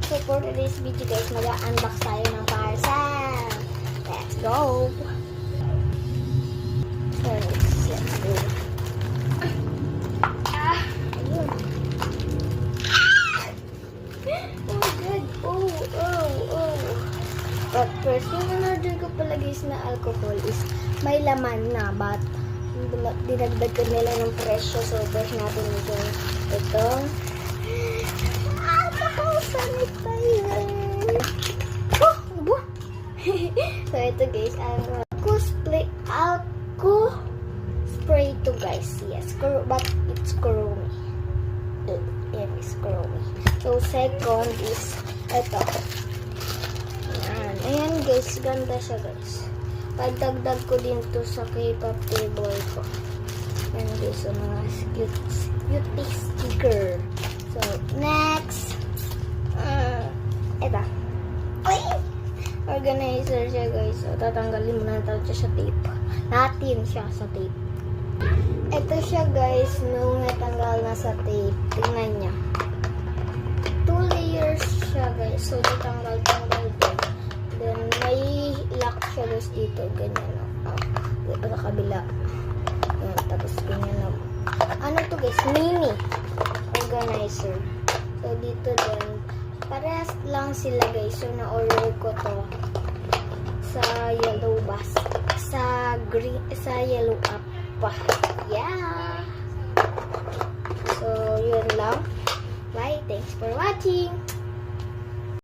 So for today's video guys, mag-unbox tayo ng parcel. Let's go! So let's go. Ayun. Oh my god! Oh! But first, yung in-order ko pala guys na alcohol is may laman na, but dinagdag ko nila ng presyo. So first natin itong alcohol sanitizer. Oh! Ano ba? So ito guys, alcohol spray to guys. Yes, but it's Kuromi. It is Kuromi. So second is ito. Ayan guys, ganda siya guys. Pagdagdag ko din to sa K-pop table ko. Ayan guys, so mga cutie sticker. So next, ito. Organizer siya guys. So tatanggalin muna natin siya sa tape. Sa tape. Ito siya guys, nung natanggal na sa tape. Tingnan niya. 2 layers siya guys. So natanggal din. Then may lock siya guys dito. Ganyan. Dito sa kabila. Yan, tapos ganyan. Ano to guys? Mini organizer. So dito din. Parehas lang sila guys. So na-order ko to sa yellow bus. Sa yellow app pa. Yeah. So yun lang. Bye. Thanks for watching.